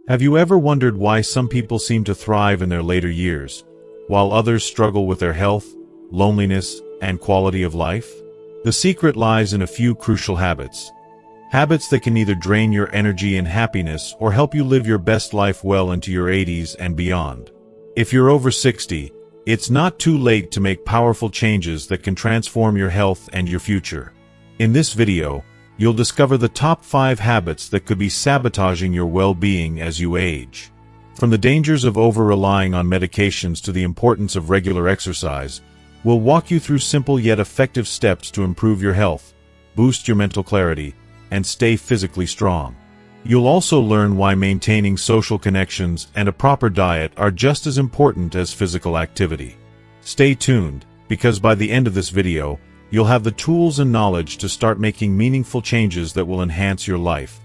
Have you ever wondered why some people seem to thrive in their later years, while others struggle with their health, loneliness, and quality of life? The secret lies in a few crucial habits. Habits that can either drain your energy and happiness or help you live your best life well into your 80s and beyond. If you're over 60, it's not too late to make powerful changes that can transform your health and your future. In this video, you'll discover the top 5 habits that could be sabotaging your well-being as you age. From the dangers of over-relying on medications to the importance of regular exercise, we'll walk you through simple yet effective steps to improve your health, boost your mental clarity, and stay physically strong. You'll also learn why maintaining social connections and a proper diet are just as important as physical activity. Stay tuned, because by the end of this video, you'll have the tools and knowledge to start making meaningful changes that will enhance your life,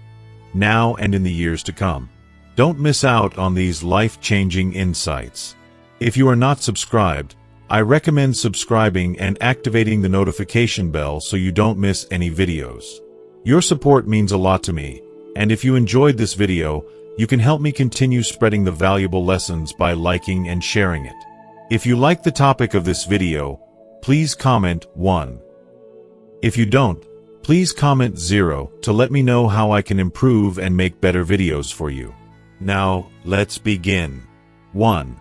now and in the years to come. Don't miss out on these life-changing insights. If you are not subscribed, I recommend subscribing and activating the notification bell so you don't miss any videos. Your support means a lot to me, and if you enjoyed this video, you can help me continue spreading the valuable lessons by liking and sharing it. If you like the topic of this video, please comment 1. If you don't, please comment 0 to let me know how I can improve and make better videos for you. Now, let's begin. 1.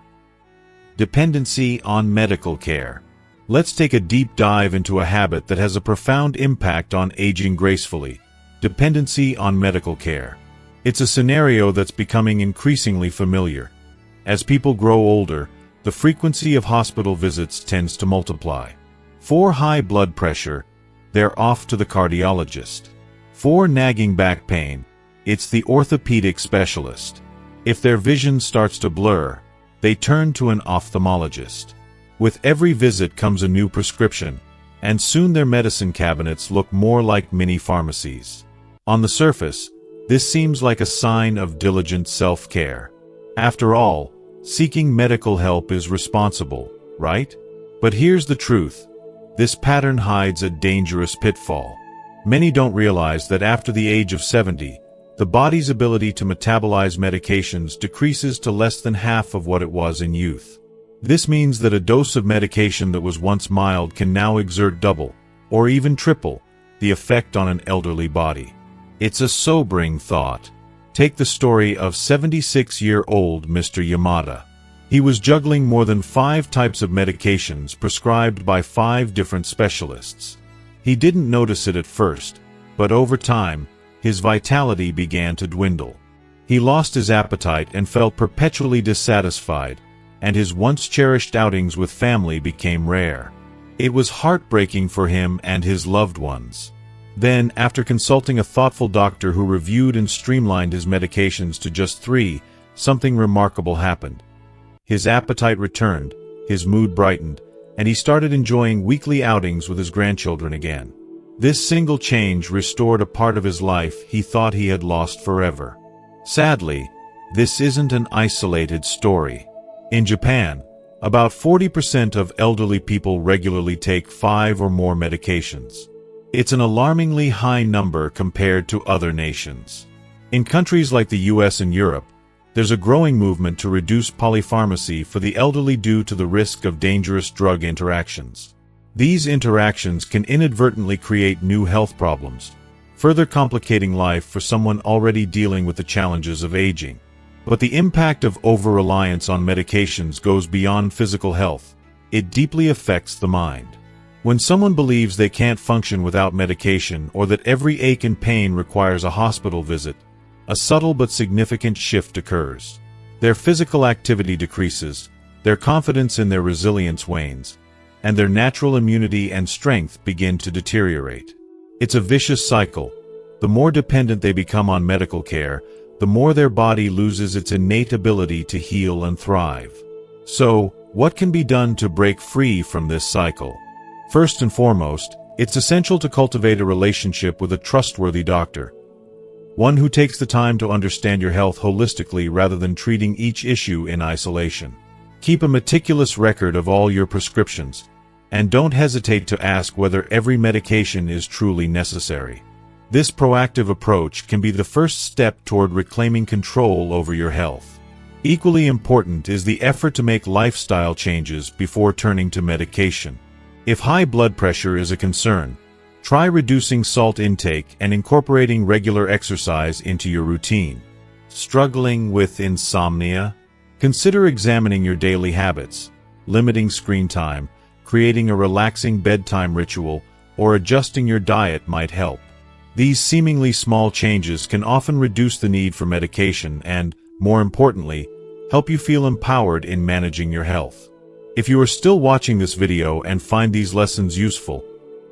Dependency on medical care. Let's take a deep dive into a habit that has a profound impact on aging gracefully: dependency on medical care. It's a scenario that's becoming increasingly familiar. As people grow older, the frequency of hospital visits tends to multiply. For high blood pressure, they're off to the cardiologist. For nagging back pain, it's the orthopedic specialist. If their vision starts to blur, they turn to an ophthalmologist. With every visit comes a new prescription, and soon their medicine cabinets look more like mini pharmacies. On the surface, this seems like a sign of diligent self-care. After all, seeking medical help is responsible, right? But here's the truth. This pattern hides a dangerous pitfall. Many don't realize that after the age of 70, the body's ability to metabolize medications decreases to less than half of what it was in youth. This means that a dose of medication that was once mild can now exert double, or even triple, the effect on an elderly body. It's a sobering thought. Take the story of 76-year-old Mr. Yamada. He was juggling more than 5 types of medications prescribed by 5 different specialists. He didn't notice it at first, but over time, his vitality began to dwindle. He lost his appetite and felt perpetually dissatisfied, and his once-cherished outings with family became rare. It was heartbreaking for him and his loved ones. Then, after consulting a thoughtful doctor who reviewed and streamlined his medications to just 3, something remarkable happened. His appetite returned, his mood brightened, and he started enjoying weekly outings with his grandchildren again. This single change restored a part of his life he thought he had lost forever. Sadly, this isn't an isolated story. In Japan, about 40% of elderly people regularly take 5 or more medications. It's an alarmingly high number compared to other nations. In countries like the US and Europe, there's a growing movement to reduce polypharmacy for the elderly due to the risk of dangerous drug interactions. These interactions can inadvertently create new health problems, further complicating life for someone already dealing with the challenges of aging. But the impact of over-reliance on medications goes beyond physical health. It deeply affects the mind. When someone believes they can't function without medication or that every ache and pain requires a hospital visit, a subtle but significant shift occurs. Their physical activity decreases, their confidence in their resilience wanes, and their natural immunity and strength begin to deteriorate. It's a vicious cycle. The more dependent they become on medical care, the more their body loses its innate ability to heal and thrive. So, what can be done to break free from this cycle? First and foremost, it's essential to cultivate a relationship with a trustworthy doctor. One who takes the time to understand your health holistically rather than treating each issue in isolation. Keep a meticulous record of all your prescriptions, and don't hesitate to ask whether every medication is truly necessary. This proactive approach can be the first step toward reclaiming control over your health. Equally important is the effort to make lifestyle changes before turning to medication. If high blood pressure is a concern, try reducing salt intake and incorporating regular exercise into your routine. Struggling with insomnia? Consider examining your daily habits, limiting screen time, creating a relaxing bedtime ritual, or adjusting your diet might help. These seemingly small changes can often reduce the need for medication and, more importantly, help you feel empowered in managing your health. If you are still watching this video and find these lessons useful,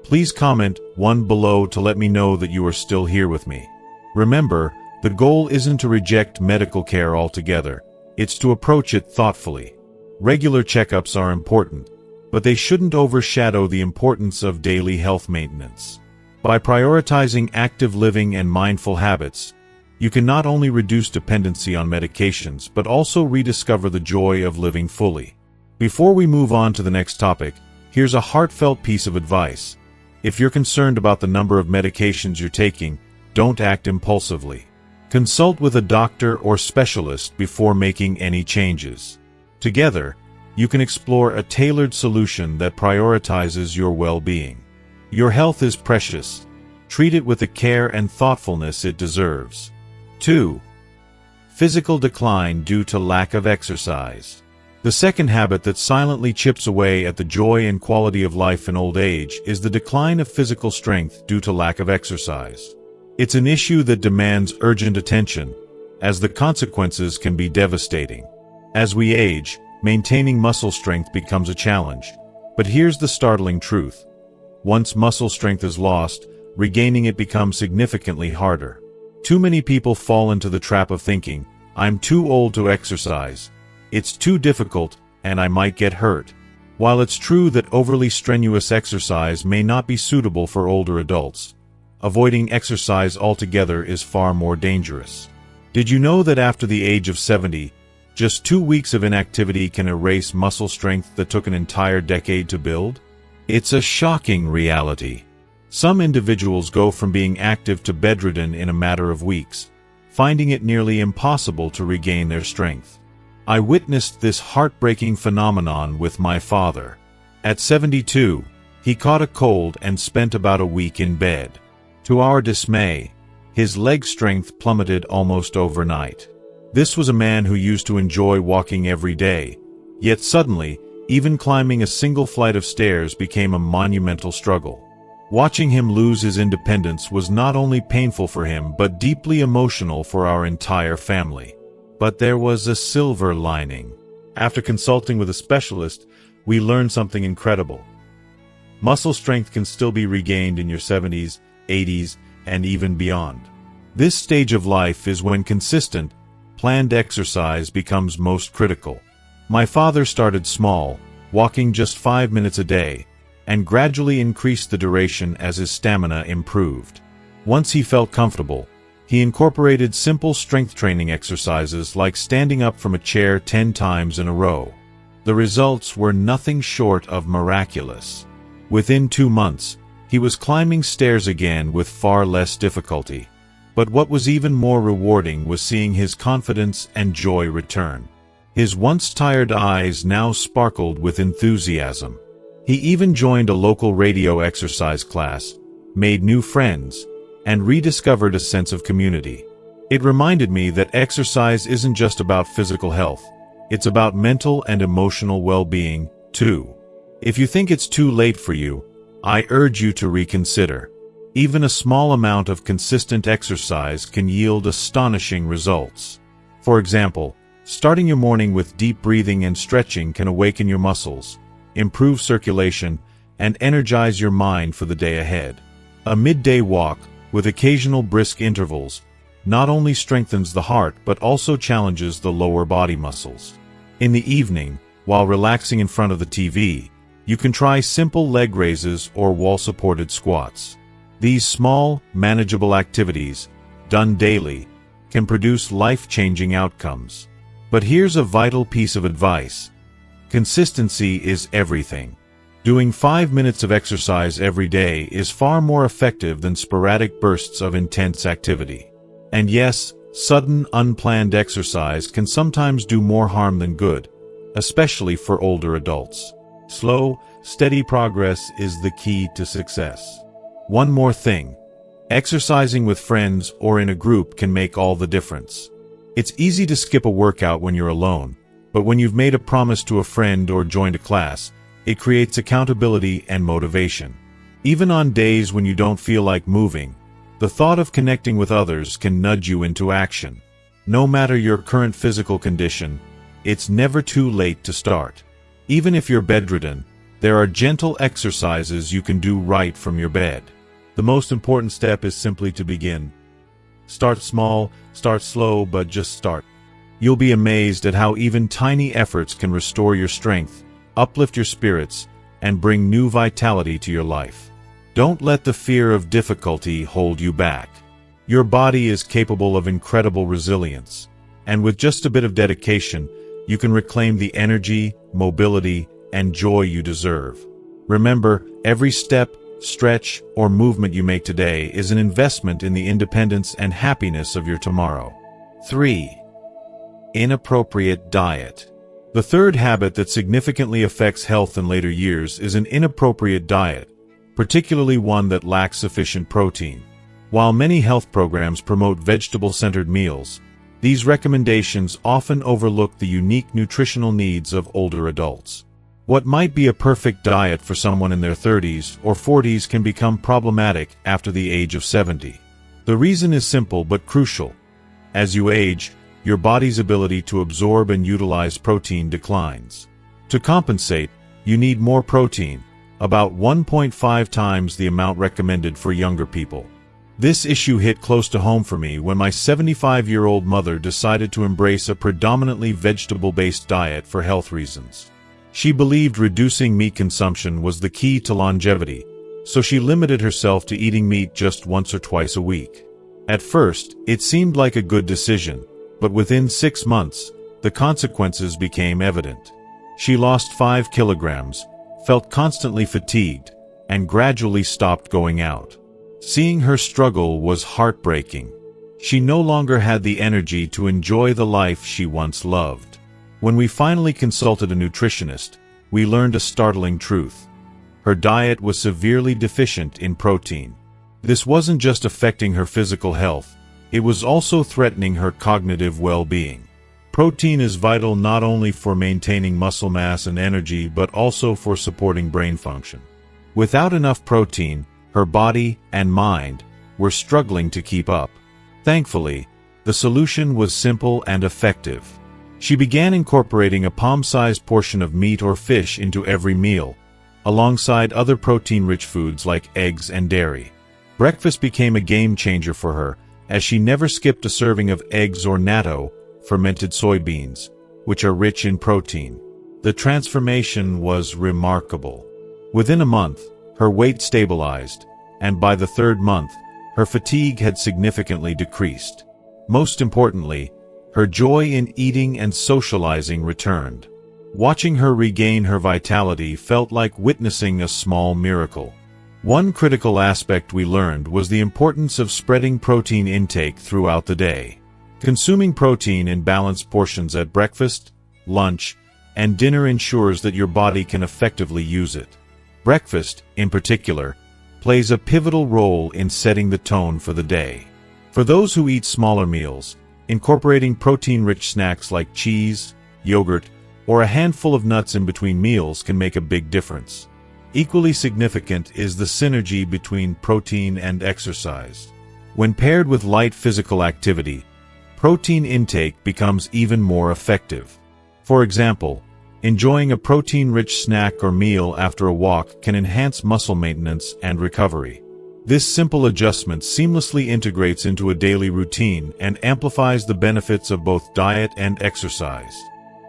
please comment 1 below to let me know that you are still here with me. Remember, the goal isn't to reject medical care altogether, it's to approach it thoughtfully. Regular checkups are important, but they shouldn't overshadow the importance of daily health maintenance. By prioritizing active living and mindful habits, you can not only reduce dependency on medications but also rediscover the joy of living fully. Before we move on to the next topic, here's a heartfelt piece of advice. If you're concerned about the number of medications you're taking, don't act impulsively. Consult with a doctor or specialist before making any changes. Together, you can explore a tailored solution that prioritizes your well-being. Your health is precious. Treat it with the care and thoughtfulness it deserves. 2. Physical decline due to lack of exercise. The second habit that silently chips away at the joy and quality of life in old age is the decline of physical strength due to lack of exercise. It's an issue that demands urgent attention, as the consequences can be devastating. As we age, maintaining muscle strength becomes a challenge. But here's the startling truth. Once muscle strength is lost, regaining it becomes significantly harder. Too many people fall into the trap of thinking, "I'm too old to exercise. It's too difficult, and I might get hurt." While it's true that overly strenuous exercise may not be suitable for older adults, avoiding exercise altogether is far more dangerous. Did you know that after the age of 70, just 2 weeks of inactivity can erase muscle strength that took an entire decade to build? It's a shocking reality. Some individuals go from being active to bedridden in a matter of weeks, finding it nearly impossible to regain their strength. I witnessed this heartbreaking phenomenon with my father. At 72, he caught a cold and spent about a week in bed. To our dismay, his leg strength plummeted almost overnight. This was a man who used to enjoy walking every day, yet suddenly, even climbing a single flight of stairs became a monumental struggle. Watching him lose his independence was not only painful for him but deeply emotional for our entire family. But there was a silver lining. After consulting with a specialist, we learned something incredible. Muscle strength can still be regained in your 70s, 80s, and even beyond. This stage of life is when consistent, planned exercise becomes most critical. My father started small, walking just 5 minutes a day, and gradually increased the duration as his stamina improved. Once he felt comfortable, he incorporated simple strength training exercises like standing up from a chair 10 times in a row. The results were nothing short of miraculous. Within 2 months, he was climbing stairs again with far less difficulty. But what was even more rewarding was seeing his confidence and joy return. His once tired eyes now sparkled with enthusiasm. He even joined a local radio exercise class, made new friends, and rediscovered a sense of community. It reminded me that exercise isn't just about physical health, it's about mental and emotional well-being, too. If you think it's too late for you, I urge you to reconsider. Even a small amount of consistent exercise can yield astonishing results. For example, starting your morning with deep breathing and stretching can awaken your muscles, improve circulation, and energize your mind for the day ahead. A midday walk, with occasional brisk intervals, not only strengthens the heart but also challenges the lower body muscles. In the evening, while relaxing in front of the TV, you can try simple leg raises or wall-supported squats. These small, manageable activities, done daily, can produce life-changing outcomes. But here's a vital piece of advice. Consistency is everything. Doing 5 minutes of exercise every day is far more effective than sporadic bursts of intense activity. And yes, sudden, unplanned exercise can sometimes do more harm than good, especially for older adults. Slow, steady progress is the key to success. One more thing. Exercising with friends or in a group can make all the difference. It's easy to skip a workout when you're alone, but when you've made a promise to a friend or joined a class, it creates accountability and motivation. Even on days when you don't feel like moving, the thought of connecting with others can nudge you into action. No matter your current physical condition, it's never too late to start. Even if you're bedridden, there are gentle exercises you can do right from your bed. The most important step is simply to begin. Start small, start slow, but just start. You'll be amazed at how even tiny efforts can restore your strength, uplift your spirits, and bring new vitality to your life. Don't let the fear of difficulty hold you back. Your body is capable of incredible resilience, and with just a bit of dedication, you can reclaim the energy, mobility, and joy you deserve. Remember, every step, stretch, or movement you make today is an investment in the independence and happiness of your tomorrow. 3. Inappropriate diet. The third habit that significantly affects health in later years is an inappropriate diet, particularly one that lacks sufficient protein. While many health programs promote vegetable-centered meals, these recommendations often overlook the unique nutritional needs of older adults. What might be a perfect diet for someone in their 30s or 40s can become problematic after the age of 70. The reason is simple but crucial. As you age, your body's ability to absorb and utilize protein declines. To compensate, you need more protein, about 1.5 times the amount recommended for younger people. This issue hit close to home for me when my 75-year-old mother decided to embrace a predominantly vegetable-based diet for health reasons. She believed reducing meat consumption was the key to longevity, so she limited herself to eating meat just once or twice a week. At first, it seemed like a good decision, but within 6 months, the consequences became evident. She lost 5 kilograms, felt constantly fatigued, and gradually stopped going out. Seeing her struggle was heartbreaking. She no longer had the energy to enjoy the life she once loved. When we finally consulted a nutritionist, we learned a startling truth. Her diet was severely deficient in protein. This wasn't just affecting her physical health, it was also threatening her cognitive well-being. Protein is vital not only for maintaining muscle mass and energy but also for supporting brain function. Without enough protein, her body and mind were struggling to keep up. Thankfully, the solution was simple and effective. She began incorporating a palm-sized portion of meat or fish into every meal, alongside other protein-rich foods like eggs and dairy. Breakfast became a game-changer for her, as she never skipped a serving of eggs or natto, fermented soybeans, which are rich in protein. The transformation was remarkable. Within a month, her weight stabilized, and by the 3rd month, her fatigue had significantly decreased. Most importantly, her joy in eating and socializing returned. Watching her regain her vitality felt like witnessing a small miracle. One critical aspect we learned was the importance of spreading protein intake throughout the day. Consuming protein in balanced portions at breakfast, lunch, and dinner ensures that your body can effectively use it. Breakfast, in particular, plays a pivotal role in setting the tone for the day. For those who eat smaller meals, incorporating protein-rich snacks like cheese, yogurt, or a handful of nuts in between meals can make a big difference. Equally significant is the synergy between protein and exercise. When paired with light physical activity, protein intake becomes even more effective. For example, enjoying a protein-rich snack or meal after a walk can enhance muscle maintenance and recovery. This simple adjustment seamlessly integrates into a daily routine and amplifies the benefits of both diet and exercise.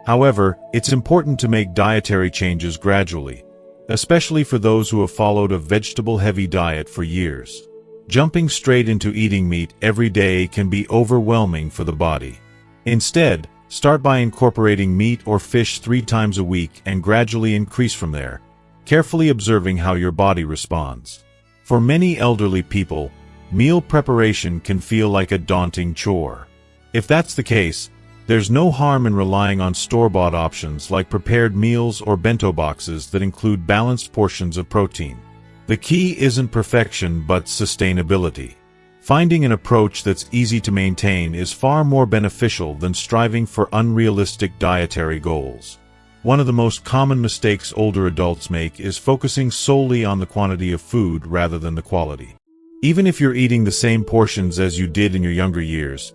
However, it's important to make dietary changes gradually, especially for those who have followed a vegetable-heavy diet for years. Jumping straight into eating meat every day can be overwhelming for the body. Instead, start by incorporating meat or fish 3 times a week and gradually increase from there, carefully observing how your body responds. For many elderly people, meal preparation can feel like a daunting chore. If that's the case, there's no harm in relying on store-bought options like prepared meals or bento boxes that include balanced portions of protein. The key isn't perfection but sustainability. Finding an approach that's easy to maintain is far more beneficial than striving for unrealistic dietary goals. One of the most common mistakes older adults make is focusing solely on the quantity of food rather than the quality. Even if you're eating the same portions as you did in your younger years,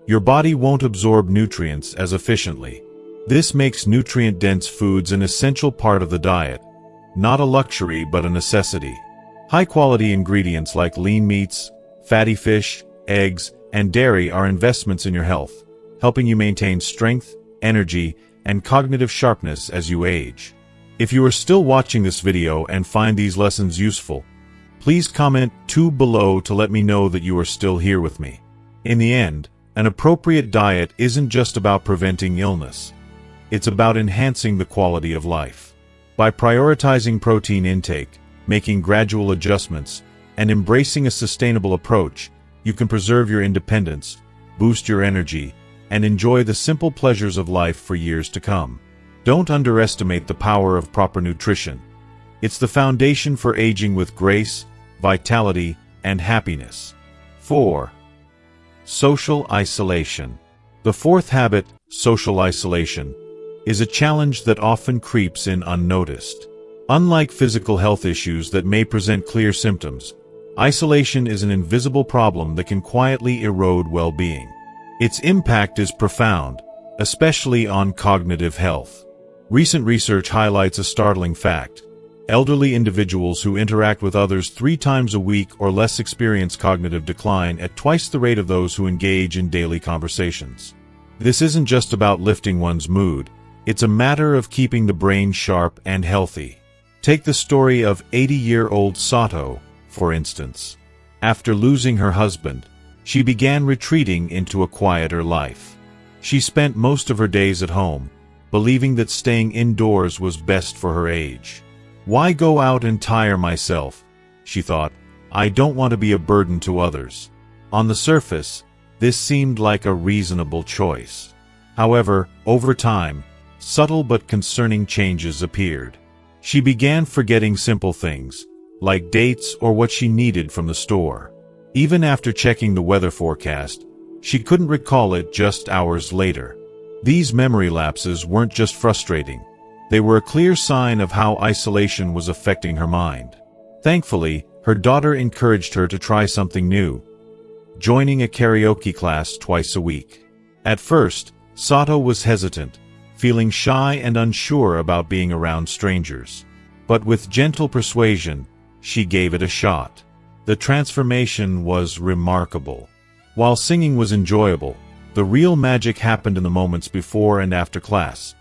your body won't absorb nutrients as efficiently. This makes nutrient-dense foods an essential part of the diet, not a luxury but a necessity. High-quality ingredients like lean meats, fatty fish, eggs, and dairy are investments in your health, helping you maintain strength, energy, and cognitive sharpness as you age. If you are still watching this video and find these lessons useful, please comment 2 below to let me know that you are still here with me. In the end, an appropriate diet isn't just about preventing illness. It's about enhancing the quality of life. By prioritizing protein intake, making gradual adjustments, and embracing a sustainable approach, you can preserve your independence, boost your energy, and enjoy the simple pleasures of life for years to come. Don't underestimate the power of proper nutrition. It's the foundation for aging with grace, vitality, and happiness. 4. Social isolation. The fourth habit, social isolation, is a challenge that often creeps in unnoticed. Unlike physical health issues that may present clear symptoms, isolation is an invisible problem that can quietly erode well-being. Its impact is profound, especially on cognitive health. Recent research highlights a startling fact. Elderly individuals who interact with others 3 times a week or less experience cognitive decline at twice the rate of those who engage in daily conversations. This isn't just about lifting one's mood, it's a matter of keeping the brain sharp and healthy. Take the story of 80-year-old Sato, for instance. After losing her husband, she began retreating into a quieter life. She spent most of her days at home, believing that staying indoors was best for her age. "Why go out and tire myself?" she thought. "I don't want to be a burden to others." On the surface, this seemed like a reasonable choice. However, over time, subtle but concerning changes appeared. She began forgetting simple things, like dates or what she needed from the store. Even after checking the weather forecast, she couldn't recall it just hours later. These memory lapses weren't just frustrating. They were a clear sign of how isolation was affecting her mind. Thankfully, her daughter encouraged her to try something new, joining a karaoke class twice a week. At first, Sato was hesitant, feeling shy and unsure about being around strangers. But with gentle persuasion, she gave it a shot. The transformation was remarkable. While singing was enjoyable, the real magic happened in the moments before and after class.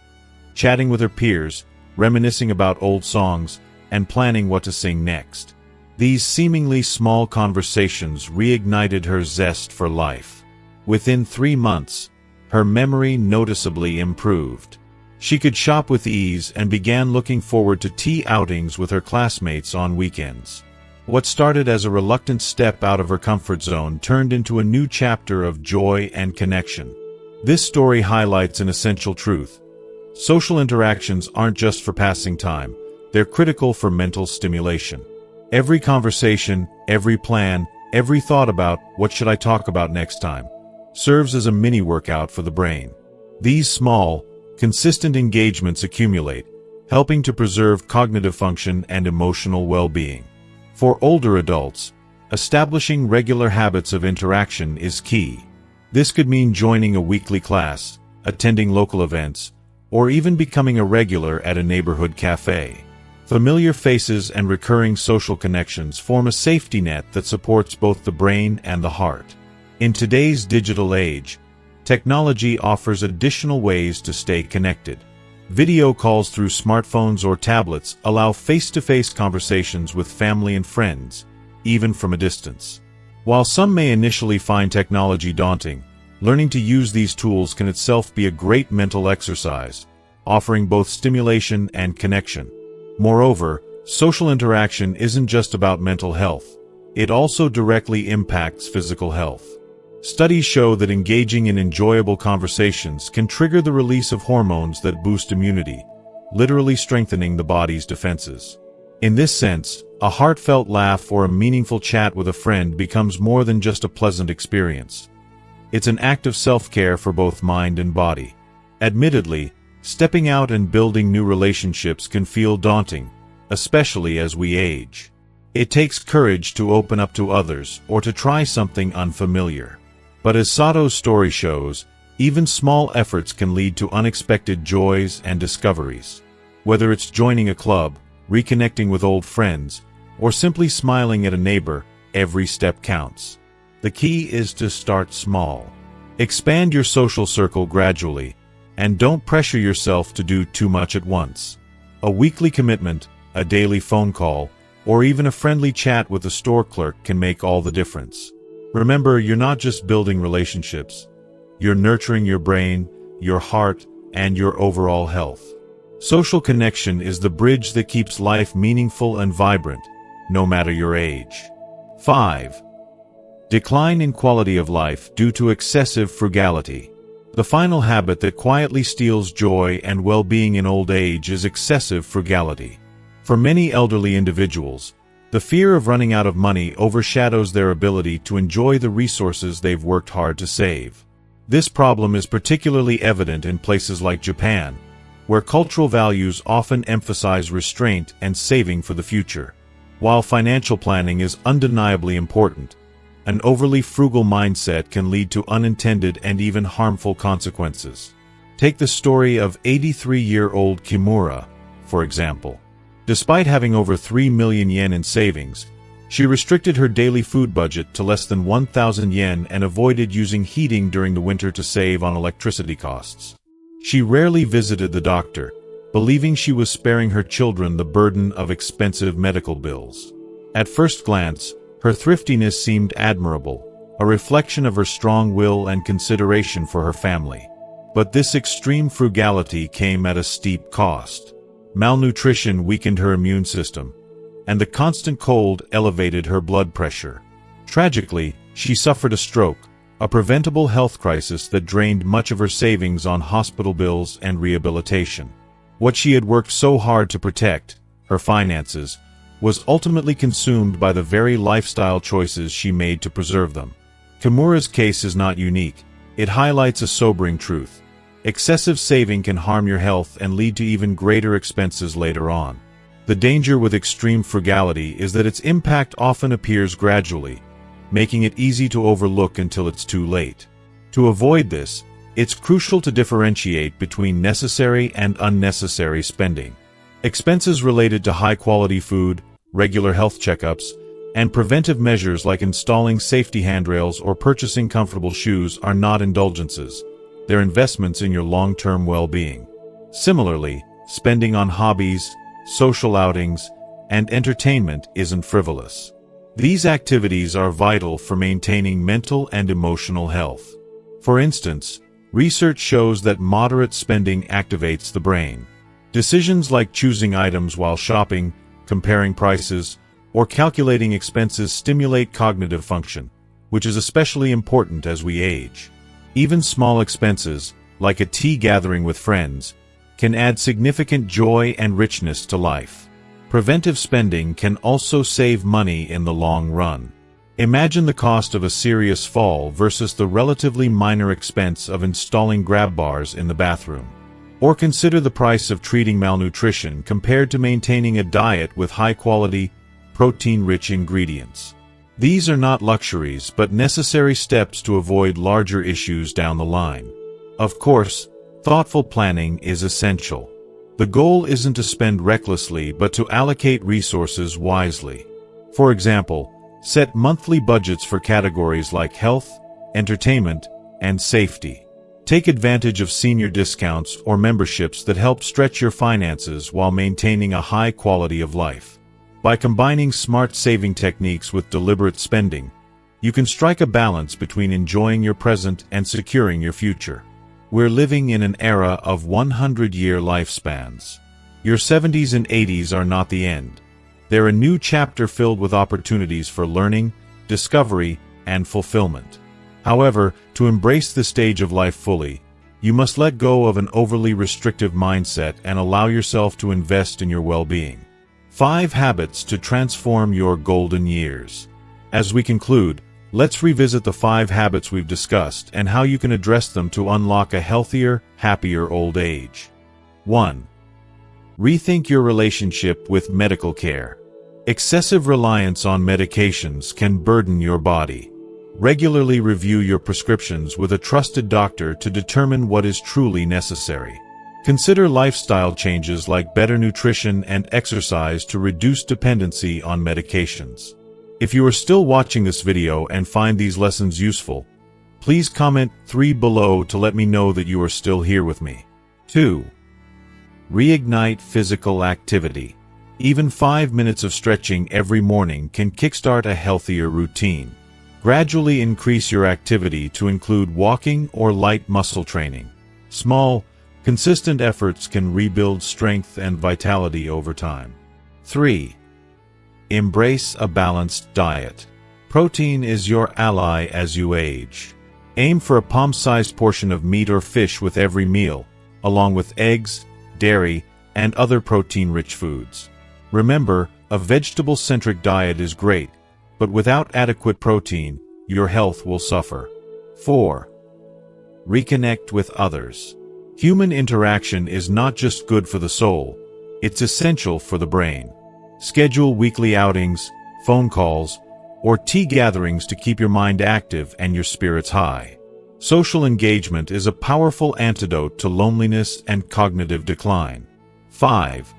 Chatting with her peers, reminiscing about old songs, and planning what to sing next. These seemingly small conversations reignited her zest for life. Within 3 months, her memory noticeably improved. She could shop with ease and began looking forward to tea outings with her classmates on weekends. What started as a reluctant step out of her comfort zone turned into a new chapter of joy and connection. This story highlights an essential truth. Social interactions aren't just for passing time, they're critical for mental stimulation. Every conversation, every plan, every thought about what should I talk about next time serves as a mini-workout for the brain. These small, consistent engagements accumulate, helping to preserve cognitive function and emotional well-being. For older adults, establishing regular habits of interaction is key. This could mean joining a weekly class, attending local events, or even becoming a regular at a neighborhood cafe. Familiar faces and recurring social connections form a safety net that supports both the brain and the heart. In today's digital age, technology offers additional ways to stay connected. Video calls through smartphones or tablets allow face-to-face conversations with family and friends, even from a distance. While some may initially find technology daunting, learning to use these tools can itself be a great mental exercise, offering both stimulation and connection. Moreover, Social interaction isn't just about mental health. It also directly impacts physical health. Studies show that engaging in enjoyable conversations can trigger the release of hormones that boost immunity, literally strengthening the body's defenses. In this sense, a heartfelt laugh or a meaningful chat with a friend becomes more than just a pleasant experience. It's an act of self-care for both mind and body. Admittedly, stepping out and building new relationships can feel daunting, especially as we age. It takes courage to open up to others or to try something unfamiliar. But as Sato's story shows, even small efforts can lead to unexpected joys and discoveries. Whether it's joining a club, reconnecting with old friends, or simply smiling at a neighbor, every step counts. The key is to start small. Expand your social circle gradually, and don't pressure yourself to do too much at once. A weekly commitment, a daily phone call, or even a friendly chat with a store clerk can make all the difference. Remember, you're not just building relationships. You're nurturing your brain, your heart, and your overall health. Social connection is the bridge that keeps life meaningful and vibrant, no matter your age. 5. Decline in quality of life due to excessive frugality. The final habit that quietly steals joy and well-being in old age is excessive frugality. For many elderly individuals, the fear of running out of money overshadows their ability to enjoy the resources they've worked hard to save. This problem is particularly evident in places like Japan, where cultural values often emphasize restraint and saving for the future. While financial planning is undeniably important, an overly frugal mindset can lead to unintended and even harmful consequences. Take the story of 83-year-old Kimura, for example. Despite having over 3 million yen in savings, she restricted her daily food budget to less than 1,000 yen and avoided using heating during the winter to save on electricity costs. She rarely visited the doctor, believing she was sparing her children the burden of expensive medical bills. At first glance, her thriftiness seemed admirable, a reflection of her strong will and consideration for her family. But this extreme frugality came at a steep cost. Malnutrition weakened her immune system, and the constant cold elevated her blood pressure. Tragically, she suffered a stroke, a preventable health crisis that drained much of her savings on hospital bills and rehabilitation. What she had worked so hard to protect, her finances, was ultimately consumed by the very lifestyle choices she made to preserve them. Kimura's case is not unique. It highlights a sobering truth. Excessive saving can harm your health and lead to even greater expenses later on. The danger with extreme frugality is that its impact often appears gradually, making it easy to overlook until it's too late. To avoid this, it's crucial to differentiate between necessary and unnecessary spending. Expenses related to high-quality food, regular health checkups, and preventive measures like installing safety handrails or purchasing comfortable shoes are not indulgences. They're investments in your long-term well-being. Similarly, spending on hobbies, social outings, and entertainment isn't frivolous. These activities are vital for maintaining mental and emotional health. For instance, research shows that moderate spending activates the brain. Decisions like choosing items while shopping, comparing prices, or calculating expenses stimulate cognitive function, which is especially important as we age. Even small expenses, like a tea gathering with friends, can add significant joy and richness to life. Preventive spending can also save money in the long run. Imagine the cost of a serious fall versus the relatively minor expense of installing grab bars in the bathroom. Or consider the price of treating malnutrition compared to maintaining a diet with high-quality, protein-rich ingredients. These are not luxuries but necessary steps to avoid larger issues down the line. Of course, thoughtful planning is essential. The goal isn't to spend recklessly but to allocate resources wisely. For example, set monthly budgets for categories like health, entertainment, and safety. Take advantage of senior discounts or memberships that help stretch your finances while maintaining a high quality of life. By combining smart saving techniques with deliberate spending, you can strike a balance between enjoying your present and securing your future. We're living in an era of 100-year lifespans. Your 70s and 80s are not the end. They're a new chapter filled with opportunities for learning, discovery, and fulfillment. However, to embrace this stage of life fully, you must let go of an overly restrictive mindset and allow yourself to invest in your well-being. 5 habits to transform your golden years. As we conclude, let's revisit the 5 habits we've discussed and how you can address them to unlock a healthier, happier old age. 1. Rethink your relationship with medical care. Excessive reliance on medications can burden your body. Regularly review your prescriptions with a trusted doctor to determine what is truly necessary. Consider lifestyle changes like better nutrition and exercise to reduce dependency on medications. If you are still watching this video and find these lessons useful, please comment 3 below to let me know that you are still here with me. 2. Reignite physical activity. Even 5 minutes of stretching every morning can kickstart a healthier routine. Gradually increase your activity to include walking or light muscle training. Small, consistent efforts can rebuild strength and vitality over time. 3. Embrace a balanced diet. Protein is your ally as you age. Aim for a palm-sized portion of meat or fish with every meal, along with eggs, dairy, and other protein-rich foods. Remember, a vegetable-centric diet is great, but without adequate protein, your health will suffer. 4. Reconnect with others. Human interaction is not just good for the soul, it's essential for the brain. Schedule weekly outings, phone calls, or tea gatherings to keep your mind active and your spirits high. Social engagement is a powerful antidote to loneliness and cognitive decline. 5.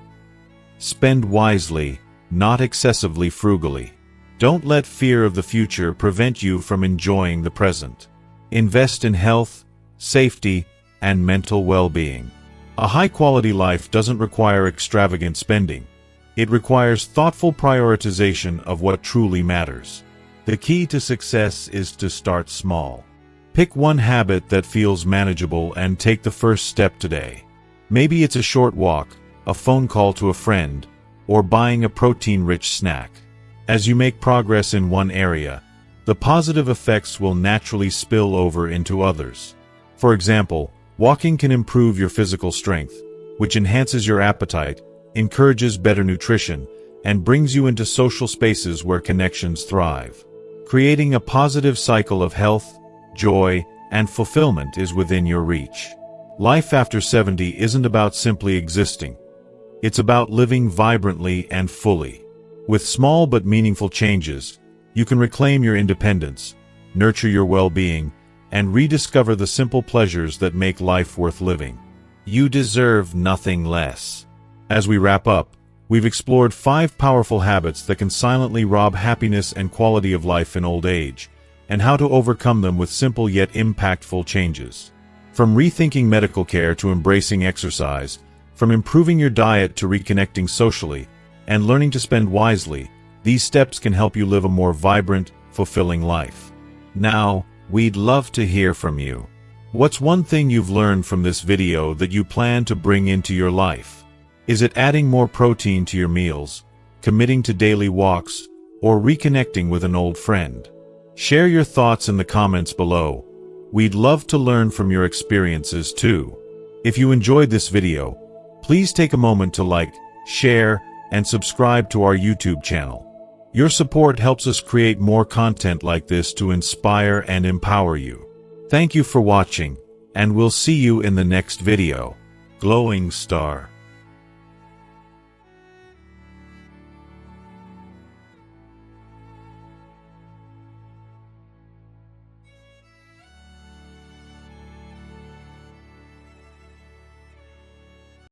Spend wisely, not excessively frugally. Don't let fear of the future prevent you from enjoying the present. Invest in health, safety, and mental well-being. A high-quality life doesn't require extravagant spending. It requires thoughtful prioritization of what truly matters. The key to success is to start small. Pick one habit that feels manageable and take the first step today. Maybe it's a short walk, a phone call to a friend, or buying a protein-rich snack. As you make progress in one area, the positive effects will naturally spill over into others. For example, walking can improve your physical strength, which enhances your appetite, encourages better nutrition, and brings you into social spaces where connections thrive. Creating a positive cycle of health, joy, and fulfillment is within your reach. Life after 70 isn't about simply existing. It's about living vibrantly and fully. With small but meaningful changes, you can reclaim your independence, nurture your well-being, and rediscover the simple pleasures that make life worth living. You deserve nothing less. As we wrap up, we've explored 5 powerful habits that can silently rob happiness and quality of life in old age, and how to overcome them with simple yet impactful changes. From rethinking medical care to embracing exercise, from improving your diet to reconnecting socially, and learning to spend wisely, these steps can help you live a more vibrant, fulfilling life. Now, we'd love to hear from you. What's one thing you've learned from this video that you plan to bring into your life? Is it adding more protein to your meals, committing to daily walks, or reconnecting with an old friend? Share your thoughts in the comments below. We'd love to learn from your experiences too. If you enjoyed this video, please take a moment to like, share, and subscribe to our YouTube channel. Your support helps us create more content like this to inspire and empower you. Thank you for watching, and we'll see you in the next video. Glowing Star.